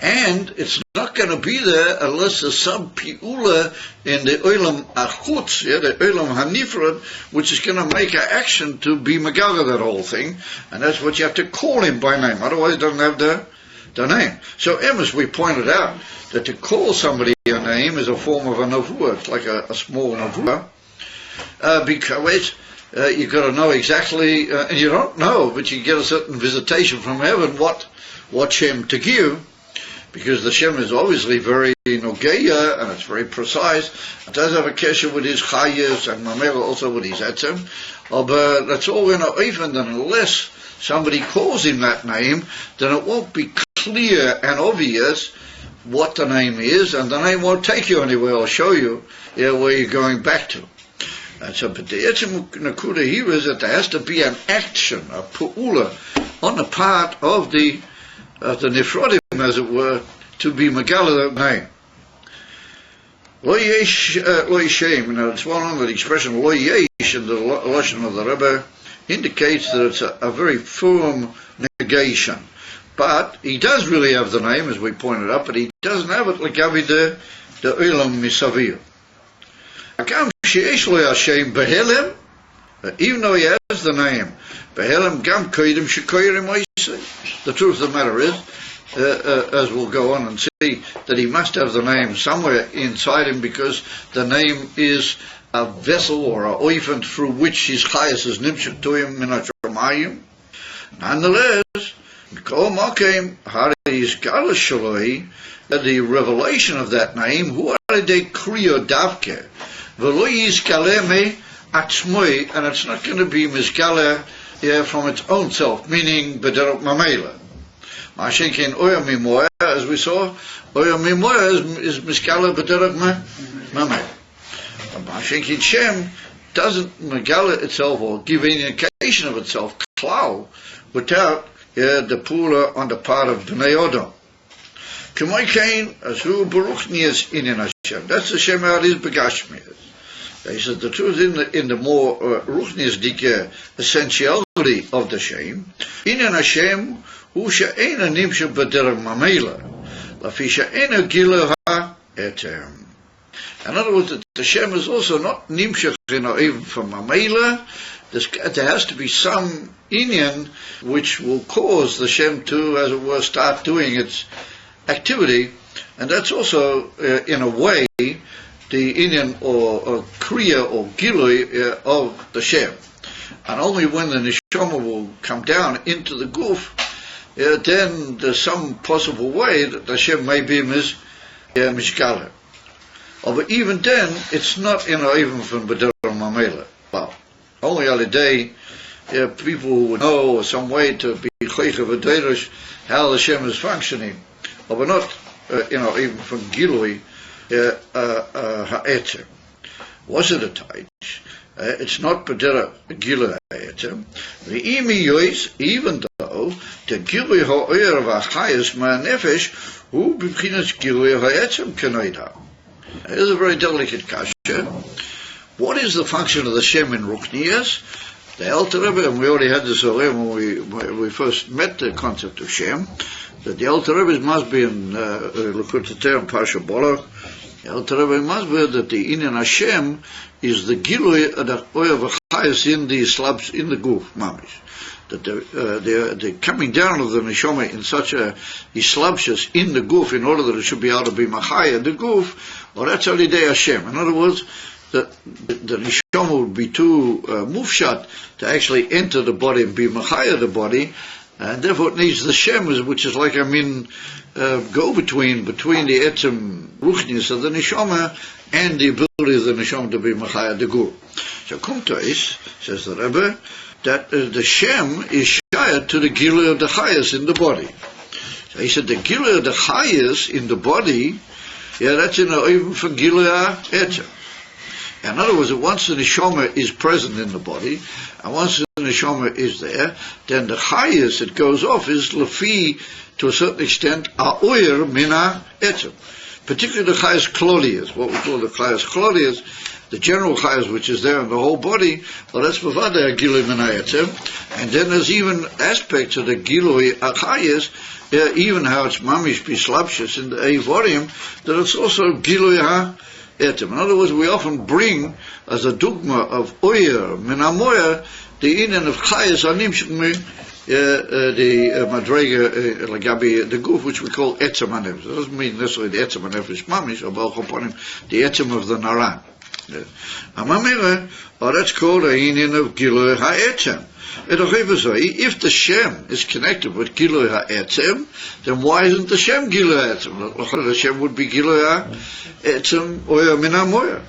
and it's not going to be there unless there's some pi'ula in the Olam Achutz, the Olam Hanifrad, which is going to make an action to be Megala, that whole thing, and that's what you have to call him by name, otherwise it doesn't have the name. So, as we pointed out, that to call somebody a name is a form of a nevuah. It's like a small nevuah, because you've got to know exactly, and you don't know, but you get a certain visitation from heaven what Shem to give, because the Shem is obviously very nogeya and it's very precise. It does have a kesher with his chayes and mamela also with his etzem. But that's all we're not even, and unless somebody calls him that name, then it won't be clear and obvious what the name is, and the name won't take you anywhere or show you where you're going back to. And so, but the etzem nakuda here is that there has to be an action, a pu'ula, on the part of the nefrodim, as it were, to be megala the name. Lo yeshem, now it's one under the expression lo yesh in the lashon of the Rebbe indicates that it's a very firm negation. But he does really have the name, as we pointed out, but he doesn't have it legabi the olam misavir. Agam sheyesh lo Hashem behelem, even though he has the name behelem gam koydim shekoyrim oisei. The truth of the matter is, as we'll go on and see, that he must have the name somewhere inside him, because the name is a vessel or a oifen through which his chayas is nimshuk to him min ha-shamayim. Nonetheless, kol makim haris galus shaloi, that the revelation of that name, hu alidei kriyo davke, v'lo yizkaleh me atzmoi, and it's not going to be mizkaleh from its own self, meaning b'derek mamela. Mashenkin oya mimoya, as we saw, oya mimoya is mizkaleh b'derek mamela. Mashenkin Shem doesn't megala itself or give any indication of itself, klau, without the pula on the part of Bnei Odom. K'may kain asu beruchnias inin Hashem. That's the Shem out is begashmias. He said the truth in the more ruchnias dike essentiality of the Shem. Inin Hashem hu she'ena nimshe b'derech mamela, lafi she'ena gilu ha-etem. In other words, the Shem is also not nimshach, even from mamela. There has to be some inyan which will cause the Shem to, as it were, start doing its activity, and that's also, in a way, the inyan or kriya or gilui of the Shem. And only when the neshama will come down into the guf, then there's some possible way that the Shem may be mishkala. But even then, it's not, even from B'derech Mamela. Well, only on a day, people who would know some way to be Chaycha V'Deirish, how the Shem is functioning. But not, even from Gilui Ha'etzem. Was it a taich? It's not B'derech Gilui Ha'etzem. The Imi Yois, even though the Gilui Ha'oyer V'Achayas Ma'anefesh, who b'chinas Gilui Ha'etzem K'noida. It is a very delicate kasha. What is the function of the Shem in Ruchnias? The Alter Rebbe, and we already had this earlier when we first met the concept of Shem, that the Alter Rebbe must be in L'Kutei Torah and Parsha Bolach. The Alter Rebbe must be that the Inyan Hashem is the Gilui of the Oyer V'Chayas in the slabs, in the Guf, Mamish. That the coming down of the neshama in such a islabshus in the guf, in order that it should be able to be machaya the guf, or that's only day Hashem. In other words, the neshama would be too mufshat to actually enter the body and be machaya the body, and therefore it needs the Shem, which is like go between the etzem ruchnis of the neshama and the ability of the neshama to be machaya the guf. So Kumtois, says the Rebbe, that the Shem is shayat to the Gilui of the Chayas in the body. So he said the Gilui of the Chayas in the body, that's even from Gilui HaEtzem. In other words, once the Neshama is present in the body, and once the Neshama is there, then the Chayas that goes off is Lafi, to a certain extent, Ha'oyer min HaEtzem. Particularly the Chayas Klolias, what we call the Chayas Klolias, the general chayas which is there in the whole body, well, that's b'vadei gilui min ha'etzem, and then there's even aspects of the gilui chayas, even how it's mamish bislapshus in the eivorium, that it's also gilui ha'etzem. In other words, we often bring as a dogma of oyer min hamoyer the inyan of chayas animshik the madrega lagabi the guf which we call etzem hanefesh. It doesn't mean necessarily the etzem hanefesh mamish or balchoponim, the etzem of the naran. Amamira, or that's called a union of Gilui Ha'etzem. If the Shem is connected with Gilui Ha'etzem, then why isn't the Shem Gilui Ha'etzem? The Shem would be Gilui Ha'etzem Oya Min HaMoya.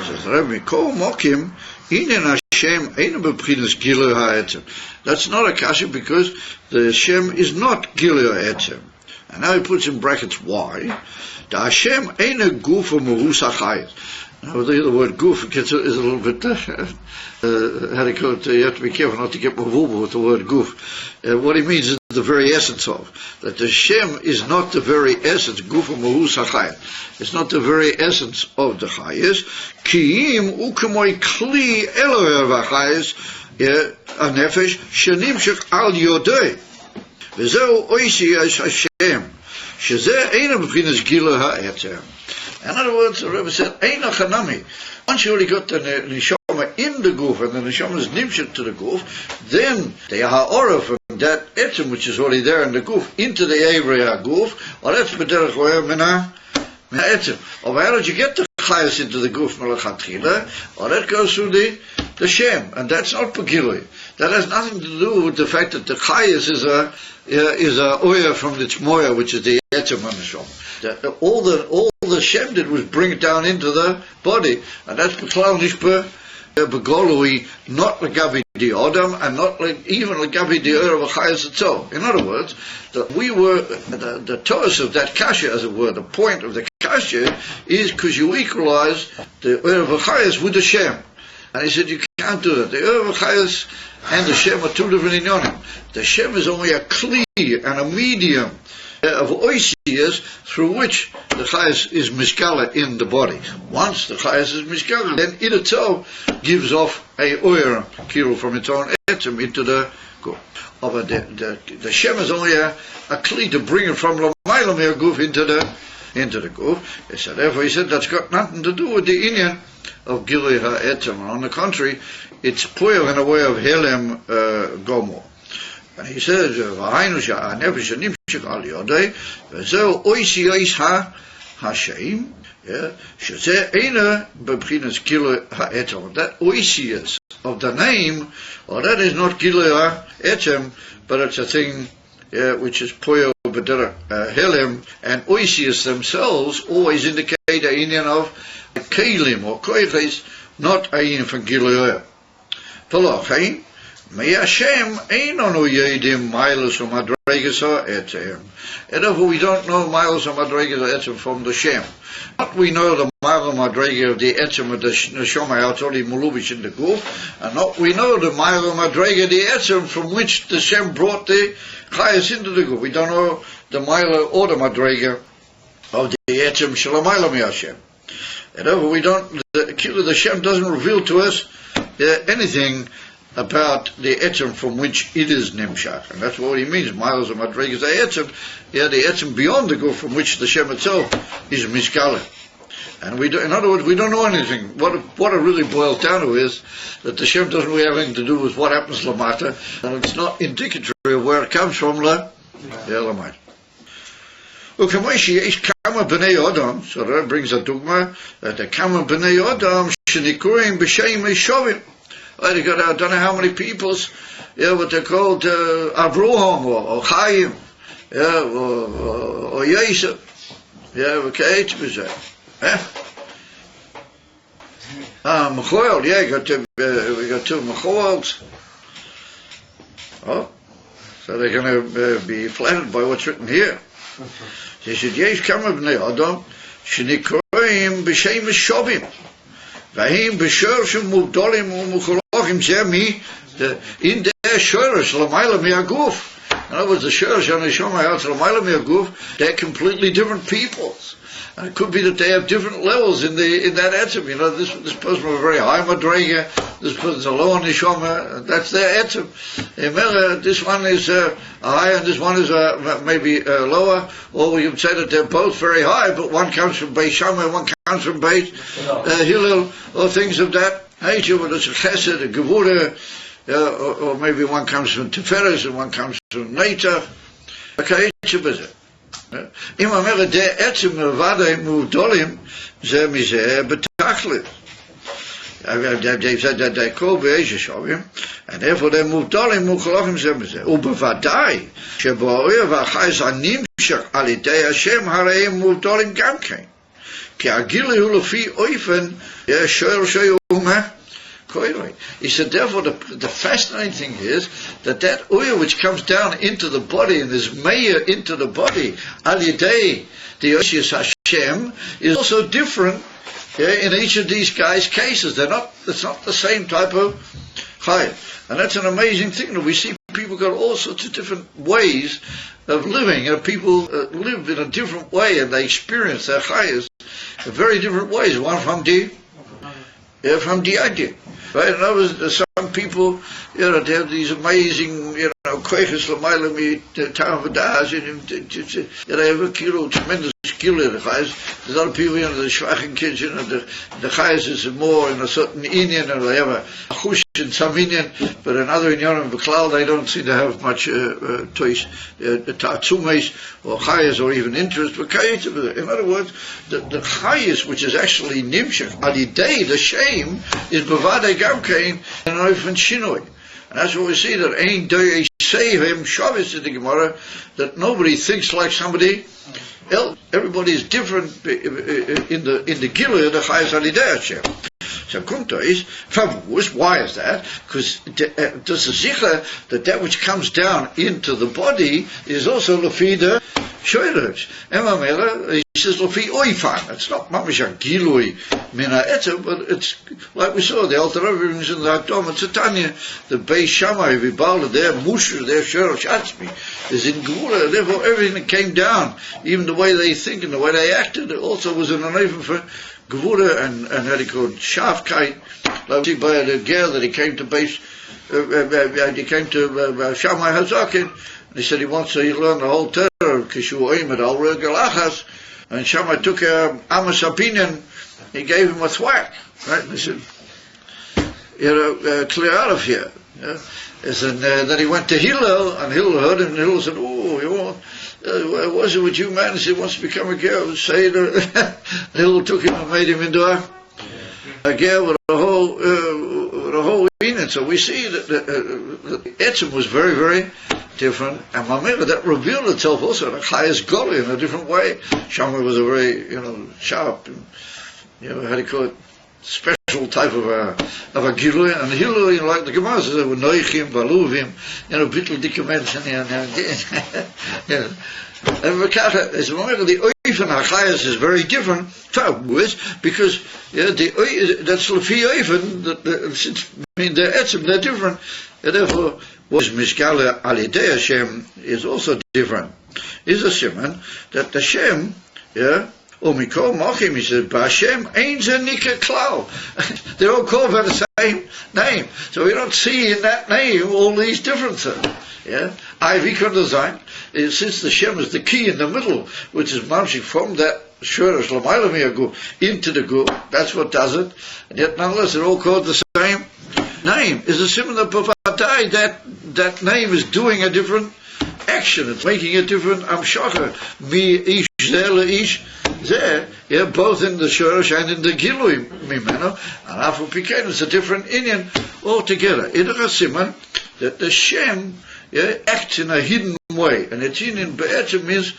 Says Rabbi, Kol Mokim, Inen Hashem Einu B'Bchinas Gilui Ha'etzem. That's not a kasha because the Shem is not Gilui Ha'etzem. And now he puts in brackets why. The Hashem Einu Guf U'Mehus HaChayis. Now the word goof is a little bit, you have to be careful not to get mavulba with the word goof. What he means is the very essence of. That the Shem is not the very essence, goof mahus hachayis. It's not the very essence of the chayis. Ki'im ukemoi kli Elohei v'chayis anefesh shenimshech al yodei. V'zeu oisi es Hashem. Shezeh eina b'chinas gilui ha'etzem. In other words, the Rebbe said, Eina Chanami. Once you already got the neshama in the goof, and the neshama is nimshut to the goof, then the ha'ora from that etzem, which is already there in the goof, into the Evrei ha'goof, or that's b'derech ho'er min ha'etzem. Or how did you get the chayas into the goof melachatchila? Or that goes through the Shem, and that's not pagilui. That has nothing to do with the fact that the chayas is a oya from the tzmoya, which is the etzem on the neshama. All the Shem did was bring it down into the body, and that's b'klal nishba b'golui, not legavi di Adam, and not even legavi di Ur of Chayas itself. In other words, that we were the toas of that kasha, as it were, the point of the kasha is because you equalize the Ur of Chayas with the Shem. And he said you can't do that. The Ur of Chayas and the Shem are two different inyonim. The Shem is only a kli and a medium of oisias through which the chayas is mishkala in the body. Once the chayas is mishkala, then it itself gives off a oyer kilo from its own etzem into the goof. But the Shem is only a kli to bring it from l'maylam goof into the goof. So therefore he said that's got nothing to do with the inyan of gilui ha'etzem. On the contrary, it's poil in a way of helem gomor. And he says, "V'hainu she'anefesh nimshech al yodei, v'zeu oisios ha'shem, shezeh eina b'bchinas gilui ha'etzem." That oisios of the name, well, that is not gilui ha'etzem, but it's a thing which is poyo b'derech helem, and oisios themselves always indicate a inyan of kelim or koiches, not a inyan from gilui ha'etzem. May Hashem ain't on yedim miles or madregas or etzem. And therefore we don't know miles or madregas or etzem from the Shem. But we know the mile madrega of the etzem of the neshama outside mulubish in the goof, and not we know the mile madrega of the etzem from which the Shem brought the chayas into the goof. We don't know the mile or the madrega of the etzem shalamayla mi Hashem. And therefore we don't. The Shem doesn't reveal to us anything about the etzem from which it is nimshach, and that's what he means. Miles of madregas etzem, the etzem beyond the goof from which the Shem itself is mishkala. And in other words, we don't know anything. What it really boils down to is that the Shem doesn't really have anything to do with what happens lamata, and it's not indicative of where it comes from lamata. Kama b'nei Adam, so that brings a dogma that the kama b'nei Adam shenikurim b'shem eshovim. Well, you got I don't know how many peoples, what they're called Avraham or Chaim, or Yosef, okay, Mechoel, we got two Mechoels. Oh, so they're going to be flattered by what's written here. He said, Yesh kama b'nei Adam shenikorim b'shem eshovim. Vahim b'shorshim mugdolim u'mucholochim zemi in their shorish l'mayla mi'aguf. In other words, the shorish and the shomayat l'mayla mi'aguf, they're completely different peoples. And it could be that they have different levels in that etzem. You know, this person was a very high madrega, this person's a low neshama, that's their etzem. This one is high and this one is maybe lower, or we can say that they're both very high, but one comes from Beis Shammai and one comes from Beis Hillel, or things of that nature, but it's a chesed, a gevura, or maybe one comes from Tiferes and one comes from Neitach. Okay, אם אומר די עצם מלבד מובדלים זה מזה בתכלית. They said that they call Be'ezeshavim, and therefore they moved Dalim Mukhalachim Zemze. Ubevadai, Shebo'oyev HaChayz HaNimshach Alidei Hashem Hareim moved Dalim Gamkein. Ki Agili Hu Lefi Oifen, Shoel Shoyumah, Koiroi. He said, therefore, the fascinating thing is that oil which comes down into the body and is meir into the body, Alidei, the Oshias Hashem, is also different. In each of these guys' cases, it's not the same type of chayim. And that's an amazing thing that we see people got all sorts of different ways of living. People live in a different way and they experience their chayas in very different ways. One from the idea. Right? And others, some people, they have these amazing, koiches l'mayla time of das, they have a tremendous skill in the chayas. There's other people, the schwachen kids, the chayas is more in a certain Indian, or they have a chush in some Indian, but in other Indian in the cloud, they don't seem to have much toys, tatsumes, or chayas, or even interest. But in other words, the chayas, which is actually nimshach, alidei, the shame, is bevadei gamkein, and oifen shinoi. And that's what we see, that ain't doy say him Shabbos in the Gemara, that nobody thinks like somebody else. Everybody is different in the Gilu, the Chayas Alidei Hashem. So Kunta is Favus. Why is that? Because does the Zicha that which comes down into the body is also Lefida Shoyrach. Emamela, he says Lefi Oifan. It's not Mamisha Gilui Mina Etza, but it's like we saw the Alter Rebbe in the Hakdom and Tanya, the Beis Shammai Vibala there, Mushu there, Shoyrach Atzmi is in Gvura. Therefore, everything that came down, even the way they think and the way they acted, it also was an even for Gvura and how he called Shafkai, like we see by the girl that he came to base, he came to Shammai Hazakin, and he said he learned the whole Torah of Kishu Oimed Al Regalachas, and Shammai took Amos opinion, he gave him a thwack, right? And he said, clear out of here. Yeah? And then he went to Hillel, and Hillel heard him, and Hillel said, what was it with you, man? He said, he wants to become a girl. Hillel took him and made him into a girl with a whole unit. So we see that the Etzem was very, very different. And Mamela, that revealed itself also in a Chayas Goli in a different way. Shammai was a very, sharp, and, how do you call it, special type of a Gilui, and Hillel, like the Gemara says, were Noichim, Baluvim, bittel dicke Menschen, and Vakata, as long as the Oifen HaChayas is very different, because that's Lefi Oifen, since they're Etzim, they're different, and therefore, what is Mishgala Alidei Hashem is also different. Is a Simon that the Shem, Omiko Mochim, he said, B'Hashem Ein Ze Nika Klau. They're all called by the same name. So we don't see in that name all these differences. Ivy can design, since the Shem is the key in the middle, which is mounting from that Shurish Lamailami Gu into the Gu, that's what does it. And yet nonetheless they're all called the same name. Is a similar Pavadai, that name is doing a different action, it's making a different Amshacha. Mi ish zeh ish zeh, both in the Shurish and in the Gilui Mimeno, and Afu Pikein, it's a different Indian altogether. In a Siman, that the Shem acts in a hidden way, and its Indian Be'etzim means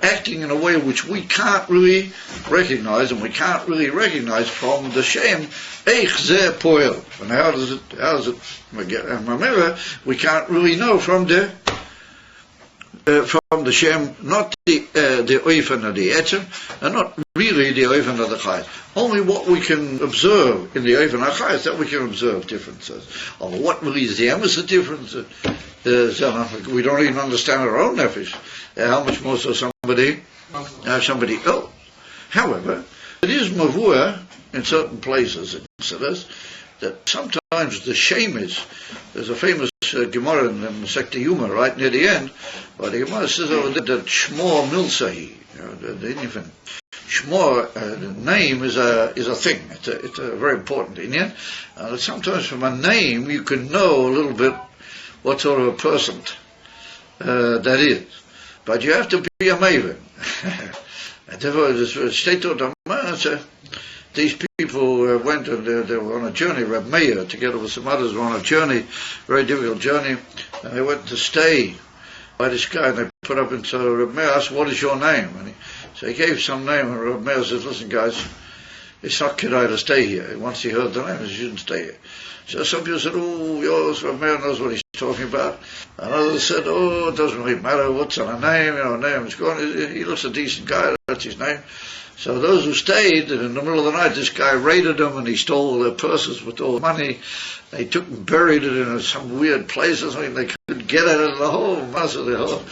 acting in a way which we can't really recognize, and we can't really recognize from the Shem. Eich zeh poel, and how does it? Remember, we can't really know from the Shem, not the Oifen of the Etzem, and not really the Oifen of the Chayes. Only what we can observe in the Oifen of Chayes, that we can observe differences. Of what really is the emes difference? We don't even understand our own nefesh. How much more so somebody else? However, it is mavua in certain places in Exodus that sometimes the shame is. There's a famous Gemara in Masechta Yuma right near the end, where the Gemara says over there that Shmor Milsahi, the Indian Shmor, the name is a thing. It's a very important Indian. Sometimes from a name you can know a little bit what sort of a person that is, but you have to be a maven. And therefore, the state of the these people went and they were on a journey. Reb Meir, together with some others, were on a journey, very difficult journey, and they went to stay by this guy, and they put up, and so Reb Meir asked, "What is your name?" And so he gave some name, and Reb Meir says, "Listen, guys, it's not kedai to stay here." Once he heard the name, he shouldn't stay here. So some people said, "Oh, yours, Reb Meir knows what he's talking about." And others said, "Oh, it doesn't really matter what's on a name, name is gone. He looks a decent guy, that's his name." So those who stayed, in the middle of the night, this guy raided them, and he stole all their purses with all the money. They took and buried it in some weird place or something. They couldn't get at it in the whole mass of the whole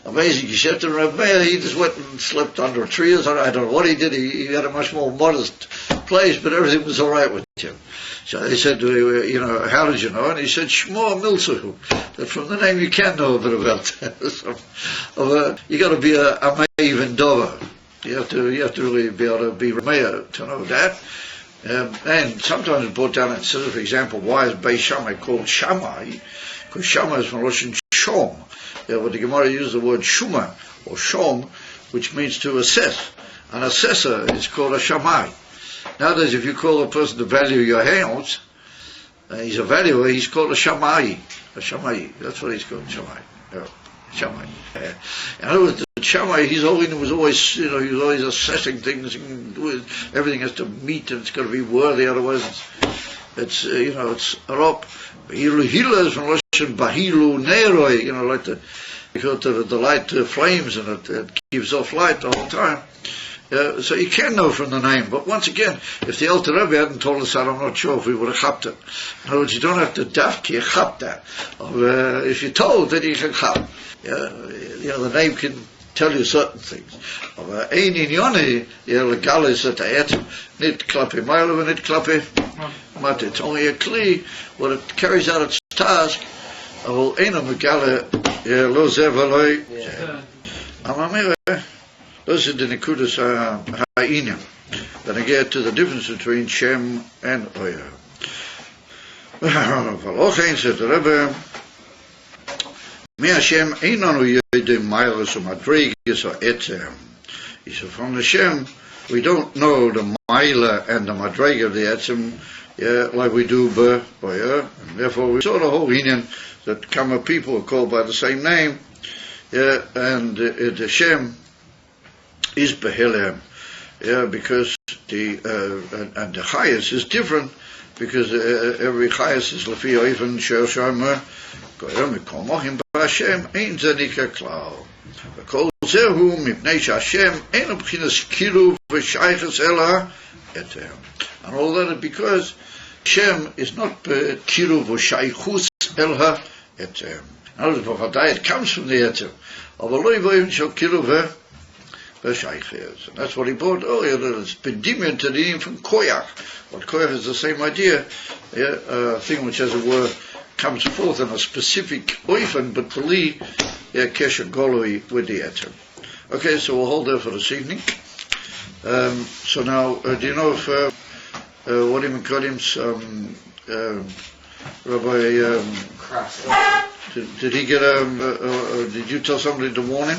amazing Geshet. And Reb Meir, he just went and slept under a tree or something. I don't know what he did. He had a much more modest place, but everything was all right with him. So they said, "How did you know?" And he said, "Shmo Milzahu," that from the name you can know a bit about that. You got to be a Meiv and Dover. You have to really be able to be Meir to know that. And sometimes it's brought down and says, for example, why is Beis Shammai called Shammai? Because Shammai is from Russian Shom. But the Gemara uses the word Shuma or Shom, which means to assess. An assessor is called a Shammai. Nowadays, if you call a person to value your house, he's a valuer, he's called a Shammai. A Shammai. That's what he's called, Shammai. Shammai. In other words, the Shammai, he was always, he was always assessing things. Everything has to meet, and it's got to be worthy. Otherwise, it's Arab. Hila is from Russian Bahilu Neroi. Like the light flames, and it gives off light all the time. So you can know from the name, but once again, if the Alter Rebbe hadn't told us that, I'm not sure if we would have chapped it. In other words, you don't have to dafki chap that. If you're told, then you can chap. The name can tell you certain things. Ein inyoni, legalis at the nit klapi mailu and nit klapi mat. It's only a kli, when it carries out its task. Eina megale lo zevaloi. Amamir. Those are the Nekudas Ha'inim. Then I get to the difference between Shem and Oya. V'lochein said the Rebbe, Mi Hashem einanu yedei mailas or madrigas or etzem. He said, from the Shem, we don't know the maila and the madriga of the etzem, like we do Oya. And therefore we saw the whole Inyan that Kama people are called by the same name, and the Shem is Behelem, because and the Chayas is different, because every Chayas is Lefi Oifen Sher Shomer Goyim Komochim B'Hashem Ein Zanika Klau V'Kol Zehu Mipnei Shashem Ein B'chinas Kiru V'Shaychas Ela Etem. And all that is because Shem is not Kiru V'Shaychus Ela Etem. In other words, it comes from the Etem. Avaloi V'Oifen Shel Kiru and that's what he brought earlier, that it's bedimion to the name from koyach. But koyach is the same idea, a thing which, as it were, comes forth in a specific oifen, but pali kesher goloi with the etem. Okay, so we'll hold there for this evening. So now, do you know if what do you call him? Rabbi? Did he get did you tell somebody to warn him?